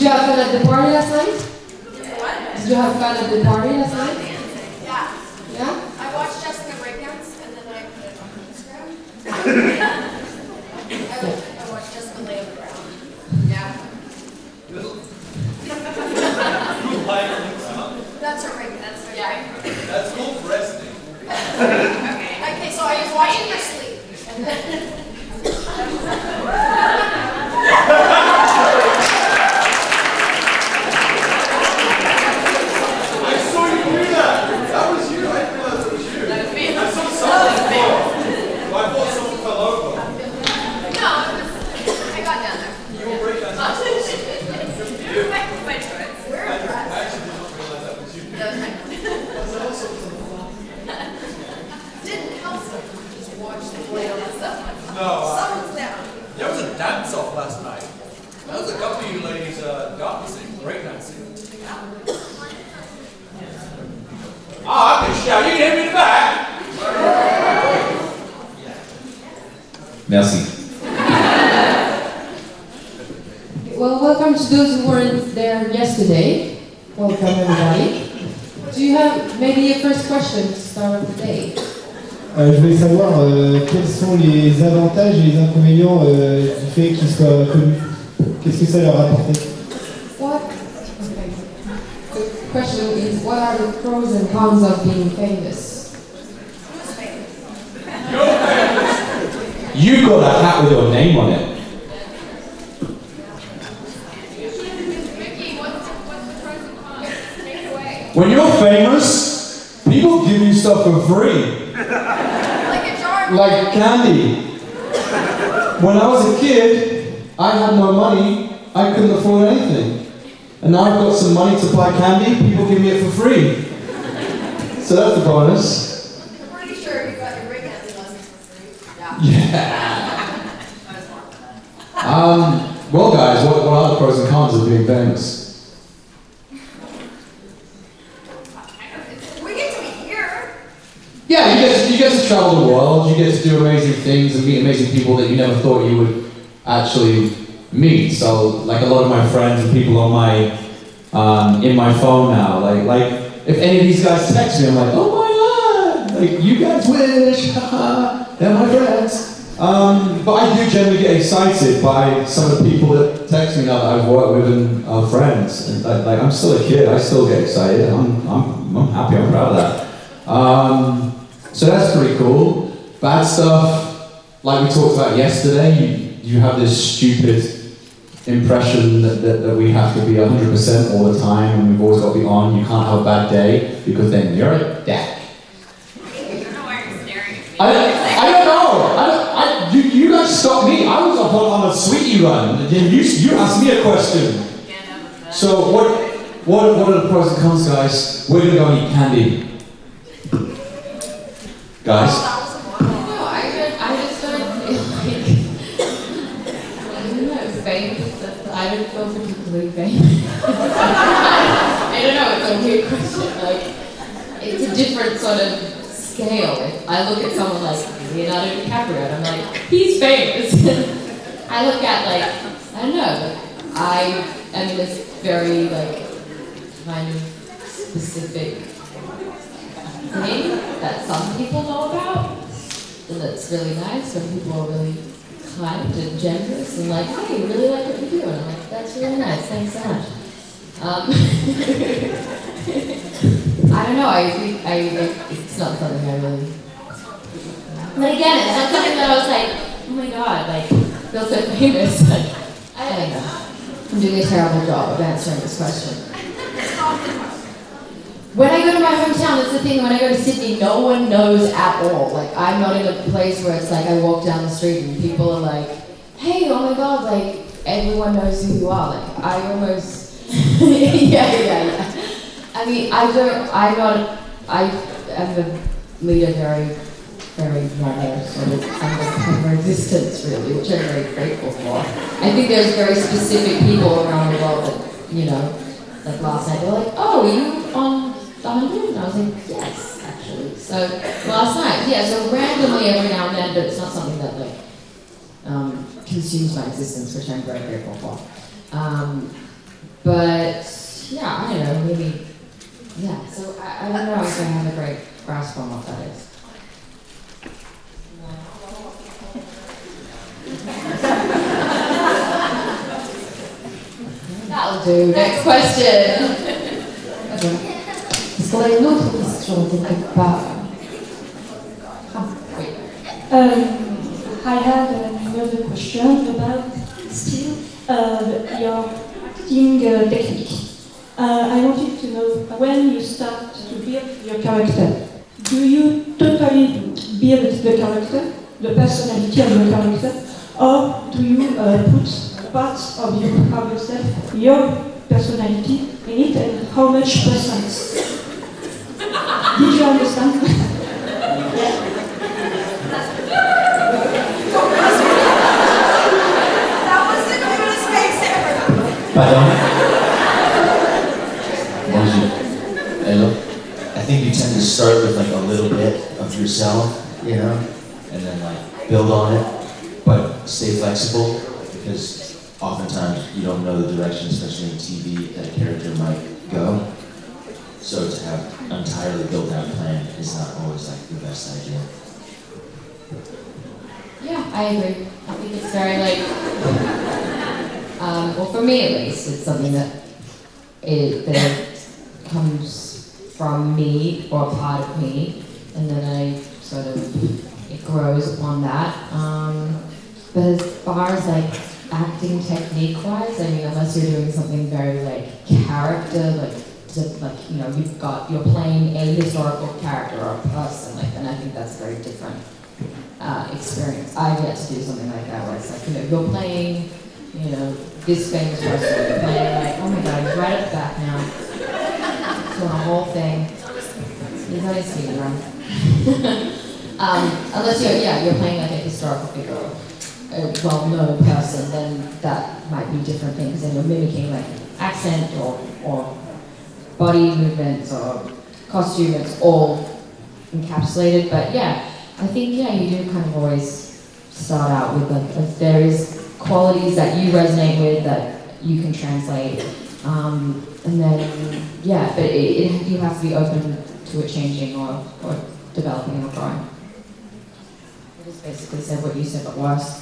you have fun at the party last night? What? Did you have fun at the party last night? Yeah. Yeah? I watched Jessica breakdance and then I put it on Instagram. I watched Jessica lay on the ground. Yeah. That's her breakdance. Yeah. That's called resting. Okay, so I was watching her sleep. And then I saw you do that. That was you. I didn't realize it was you. That was me. I saw something before. I thought someone fell over. no, I got down there. You were breakdancing. My choice. Where I is that? actually did not realize that was you. That was my That's awesome. Didn't help them. Just watch the play on myself. No, Someone's down. there was a dance off last night. There was a couple of you ladies dancing, breakdancing. I can shout. You can hit me in the back. Merci. Well, welcome to those who weren't there yesterday. Welcome, everybody. Do you have maybe a first question to start off the day? Je voulais savoir quels sont les avantages et les inconvénients du fait qu'ils soient connus. Qu'est-ce que ça leur a apporté? What? Okay. The question is, what are the pros and cons of being famous? Who's famous? You got a hat with your name on it. Mickey, what's the pros and cons? Take it away. When you're famous, people give you stuff for free. Like a jar. Like candy. When I was a kid, I had no money, I couldn't afford anything. And now I've got some money to buy candy, people give me it for free. So that's the bonus. I'm pretty sure you got your breakdancing lessons for free. Yeah. Well guys, what are the pros and cons of being famous? We get to be here. Yeah, you get to travel the world, you get to do amazing things and meet amazing people that you never thought you would actually meet. So like a lot of my friends and people on my in my phone now, like if any of these guys text me, I'm like, oh my god, like you guys wish, haha, they're my friends. But I do generally get excited by some of the people that text me now that I've worked with and are friends. And like I'm still a kid, I still get excited. I'm happy, I'm proud of that. So that's pretty cool. Bad stuff, like we talked about yesterday, you have this stupid impression that we have to be 100% all the time and we've always got to be on. You can't have a bad day because then you're a dick. I don't know why you're staring at me. I don't know. You guys stopped me. I was up on a sweetie run. And you asked me a question. So what are the pros and cons, guys? We're gonna go and eat candy. Guys? No, I just don't feel like, I don't know, famous, I don't feel particularly famous. I don't know, it's a weird question, like, it's a different sort of scale. If I look at someone like Leonardo DiCaprio and I'm like, he's famous. I look at like, I don't know, but I am this very like, kind of specific thing that some people know about, and that's really nice when people are really kind and generous and like, hey, you really like what you do, and I'm like, that's really nice, thanks so much. I don't know, I it's not something I really, but again, it's not something that I was like, oh my god, like, feel so famous, like, I don't know. I'm doing a terrible job of answering this question. When I go to my hometown, that's the thing, when I go to Sydney, no one knows at all. Like, I'm not in a place where it's like I walk down the street and people are like, hey, oh my god, like, everyone knows who you are. Like, I almost, yeah. I mean, I am the leader very minor sort of undercover existence, really, which I'm very grateful for. I think there's very specific people around the world that, you know, like last night, they were like, oh, are you on the 100? And I was like, yes, actually. So last night, yeah, so randomly every now and then, but it's not something that like consumes my existence, which I'm very grateful for. But yeah, I don't know, maybe, yeah. So I don't know if I have a great grasp on what that is. That'll do. Next question. Est-ce qu'on a une autre question quelque part? I have another question about still your acting technique. I wanted to know when you start to build your character, do you totally build the character, the personality of your character, or do you put parts of yourself, your personality in it, and how much percent? Did you understand? Pardon? Bonjour. Hello. I think you tend to start with like a little bit of yourself, you know, and then like build on it, but stay flexible because oftentimes you don't know the direction, especially in TV, that a character might go. So to have an entirely built out plan is not always like the best idea. Yeah, I agree. I think it's very like, well, for me at least, it's something that comes from me or a part of me, and then I sort of, it grows upon that. But as far as like acting technique-wise, I mean, unless you're doing something very like character, like you know, you're playing a historical character or a person, like, then I think that's a very different experience. I've yet to do something like that where it's like, you know, you're playing, you know, this famous person, you're playing like, oh my god, he's right at the back now. Doing a whole thing. He's always speaking around. Unless you're playing like a historical figure, a well-known person, then that might be different things, and you're mimicking like accent or body movements or costume, it's all encapsulated. But yeah, I think you do kind of always start out with like there is qualities that you resonate with that you can translate, and then but you have to be open to it changing or developing or growing. I just basically said what you said but worse.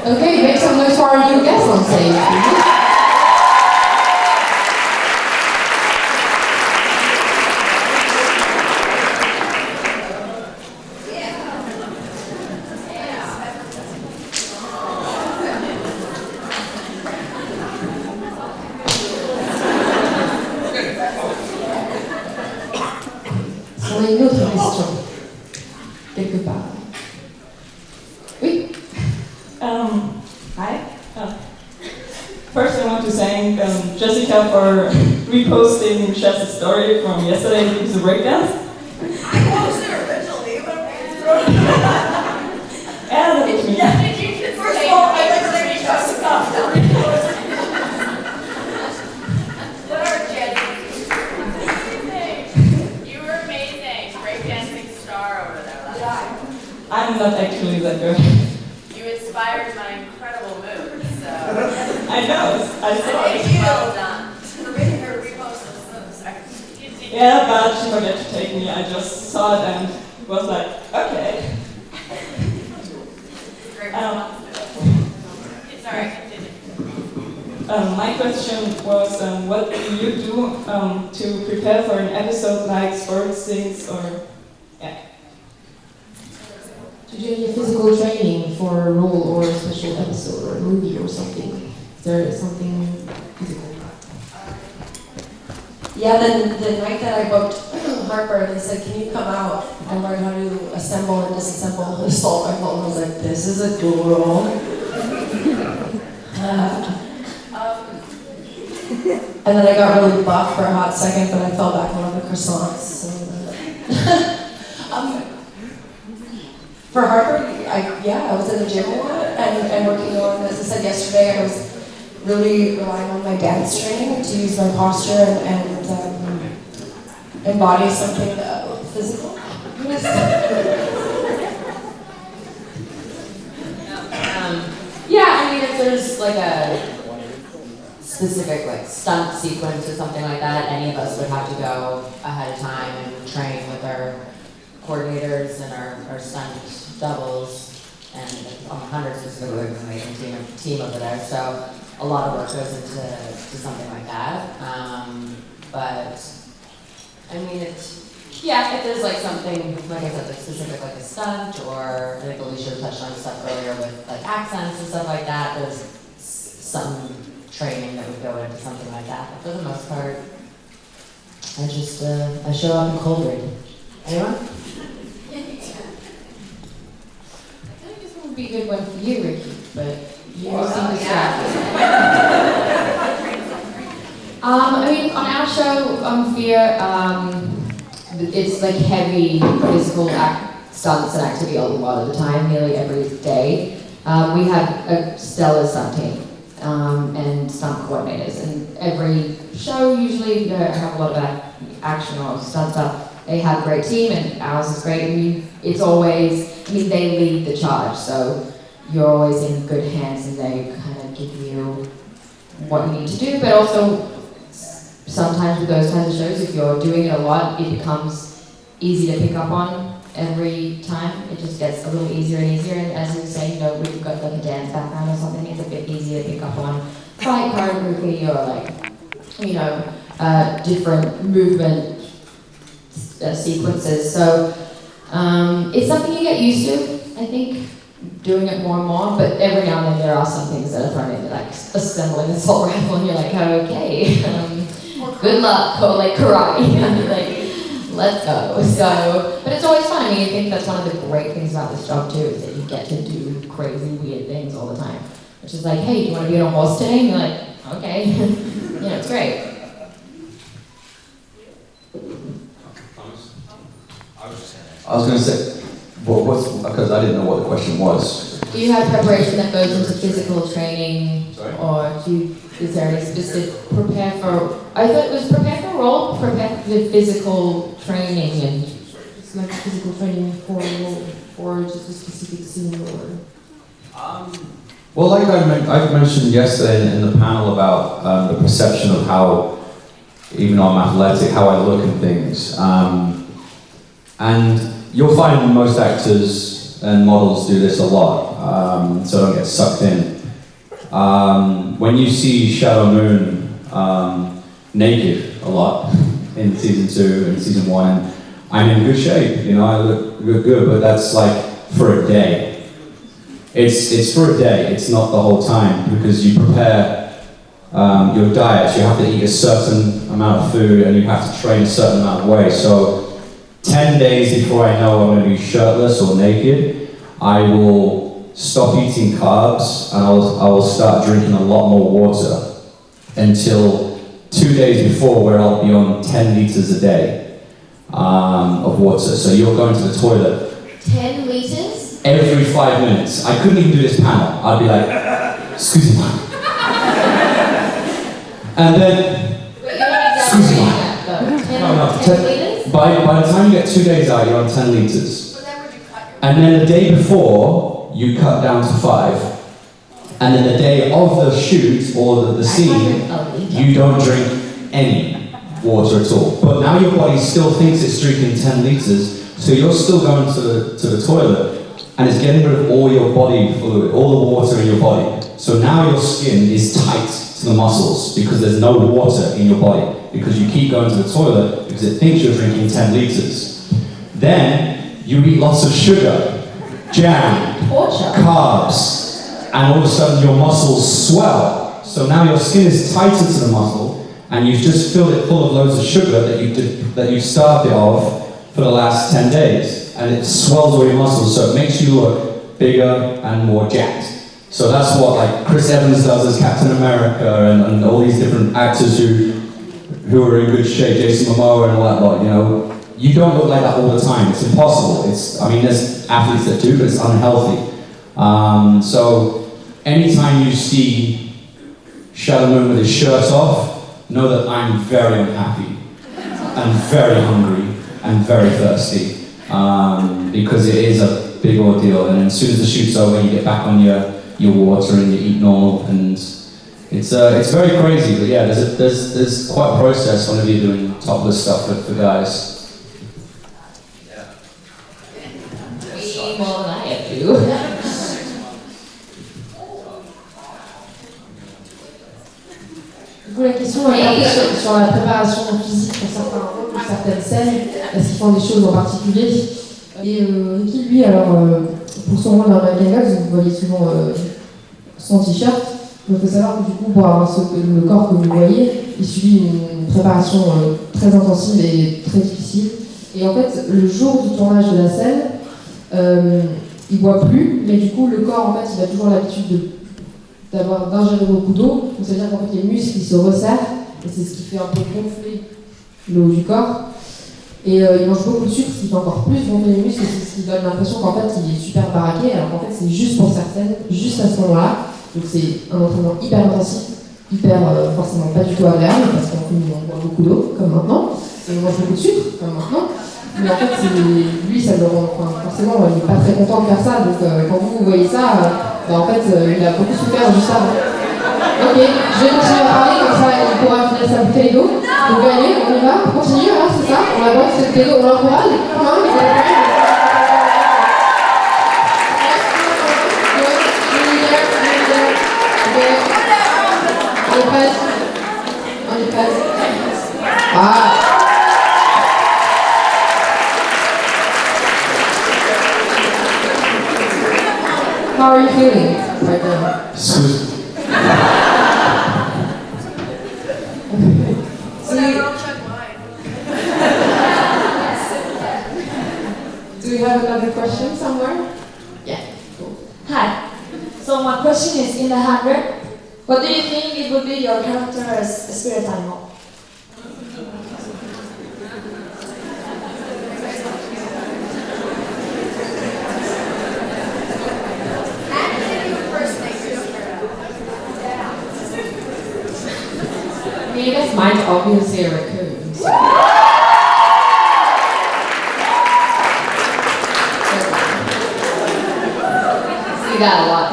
Okay, make some noise for our new guests on stage. Est-ce qu'on a une autre question quelque part? Oui. Hi. First, I want to thank Jessica for reposting Chelsey's story from yesterday. It was a breakdance. I posted it originally, but it's thrown. And it was me. First of all, I like to thank Jessica. Whatever, Jen. You were amazing. Breakdancing star over there last night. I'm not actually that good. You inspired my incredible moves, so. I know, I saw it. Well done. For making her repost those moves. Yeah, but she forgot to take me. I just saw it and was like, okay. Great Um, It's alright, continue. My question was, what do you do to prepare for an episode like sports things or, Do you do any physical training for a role or a special episode or a movie or something? Is there something physical? Yeah, then the night that I booked Harper, they said, can you come out and learn how to assemble and disassemble an assault rifle? And I was like, this is a cool role. And then I got really buff for a hot second, but I fell back on the croissants. For Harper, I was in the gym a lot and working on, as I said yesterday, I was really relying on my dance training to use my posture and embody something physical. Yeah, I mean, if there's like a specific like stunt sequence or something like that, any of us would have to go ahead of time and train with our coordinators and our stunt doubles, and on the 100 specifically, we're an amazing team over there. So a lot of work goes into something like that. But I mean, if there's like something, like I said, like specific, like a stunt, or I think Alycia touched on stuff earlier with like accents and stuff like that, there's some training that would go into something like that. But for the most part, I show up in cold read. Anyone? I feel like this one would be a good one for you, Ricky, but you seem distracted. I mean, on our show, Fear, it's like heavy physical stunts and activity a lot of the time, nearly every day. We have a stellar stunt team and stunt coordinators, and every show usually have a lot of action or stunt stuff. They have a great team, and ours is great. It's always, they lead the charge, so you're always in good hands, and they kind of give you what you need to do, but also sometimes with those kinds of shows, if you're doing it a lot, it becomes easy to pick up on every time. It just gets a little easier and easier, and as you were saying, when you've got like a dance background or something, it's a bit easier to pick up on fight choreography or like, different movement sequences. So it's something you get used to, I think, doing it more and more, but every now and then there are some things that are thrown in, like assembling a assault rifle, and you're like, okay, good luck, or like karate, like, let's go. So, but it's always fun. I mean, I think that's one of the great things about this job too, is that you get to do crazy, weird things all the time. Which is like, hey, do you want to be on a horse today? And you're like, okay. It's great. I was going to say, because I didn't know what the question was. Do you have preparation that goes into physical training? Sorry? Or is there any specific prepare for, I thought it was prepare for a role, prepare for the physical training, and it's like physical training for a role, or just a specific scene or? Well, like I mentioned yesterday in the panel about the perception of how, even though I'm athletic, how I look and things. And you'll find most actors and models do this a lot, so don't get sucked in. When you see Shadow Moon naked a lot in season 2 and season 1, and I'm in good shape, I look good, but that's like for a day. It's for a day, it's not the whole time, because you prepare your diet. You have to eat a certain amount of food, and you have to train a certain amount of way. So 10 days before I know I'm going to be shirtless or naked, I will stop eating carbs, and I will start drinking a lot more water until 2 days before, where I'll be on 10 liters a day of water. So you'll go into the toilet 10 liters? Every 5 minutes. I couldn't even do this panel. I'd be like, excuse me. And then, excuse me. No, 10 liters? By the time you get 2 days out, you're on 10 liters. And then the day before, you cut down to 5. And then the day of the shoot or the scene, you don't drink any water at all. But now your body still thinks it's drinking 10 liters, so you're still going to the toilet, and it's getting rid of all your body fluid, all the water in your body. So now your skin is tight to the muscles because there's no water in your body, because you keep going to the toilet because it thinks you're drinking 10 liters. Then you eat lots of sugar, jam, carbs, and all of a sudden your muscles swell. So now your skin is tighter to the muscle, and you've just filled it full of loads of sugar that you starved it of for the last 10 days. And it swells all your muscles, so it makes you look bigger and more jacked. So that's what like Chris Evans does as Captain America, and all these different actors who are in good shape, Jason Momoa and all that lot, You don't look like that all the time. It's impossible. There's athletes that do, but it's unhealthy. So anytime you see shadow moon with his shirt off, know that I'm very unhappy and very hungry and very thirsty because it is a big ordeal. And as soon as the shoot's over, you get back on your water and you eat normal, and it's very crazy. But yeah, there's quite a process whenever you're doing topless stuff for guys. Way more than I have to. Du coup, la question est sur la préparation physique pour certains rôles, pour certaines scènes. Est-ce qu'ils font des choses en particulier? Et Ricky, lui, alors, pour son rôle dans American Gods, vous voyez souvent son t-shirt. Il faut savoir que du coup, pour avoir le corps que vous voyez, il subit une préparation très intensive et très difficile. Et en fait, le jour du tournage de la scène, il boit plus, mais du coup, le corps, en fait, il a toujours l'habitude d'ingérer beaucoup d'eau. Donc, ça veut dire qu'en fait, les muscles, ils se resserrent, et c'est ce qui fait un peu gonfler le haut du corps. Et il mange beaucoup de sucre, ce qui fait encore plus gonfler les muscles, et c'est ce qui donne l'impression qu'en fait, il est super baraqué, alors qu'en fait, c'est juste pour certaines, juste à ce moment-là. Donc, c'est un entraînement hyper intensif, hyper forcément pas du tout agréable, parce qu'on boit beaucoup d'eau, comme maintenant, et on mange beaucoup de sucre, comme maintenant. Mais en fait, lui, ça le rend, forcément, il n'est pas très content de faire ça, donc quand vous voyez ça, en fait, il a beaucoup souffert juste avant. Ok, je vais continuer à parler, comme ça il pourra finir sa bouteille d'eau. Donc allez, on y va, on continue, alors c'est ça, on va boire cette bouteille d'eau, on l'encourage, comment vous allez faire? On est prête. Ah. How are you feeling right now? Excuse. Do you have another question somewhere? Yeah. Cool. Hi. So my question is, in the 100, what do you think it would be your character's spirit animal? I guess mine's obviously a raccoon. So. See that a lot.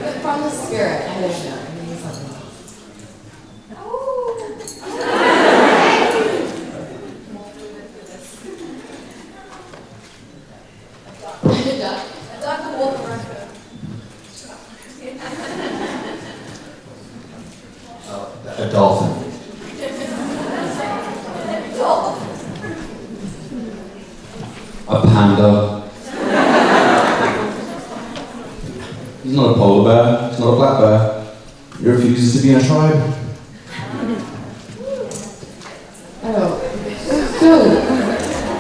But from the spirit, I don't know. Maybe something else. A duck, a wolf, a raccoon. A dolphin. A panda. He's not a polar bear, he's not a black bear. He refuses to be in a tribe. Oh, so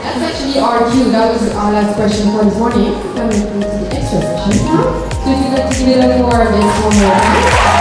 that's actually our cue. That was our last question for this morning. Then we go to the extra question now. So if you'd like to give it up for this one more time.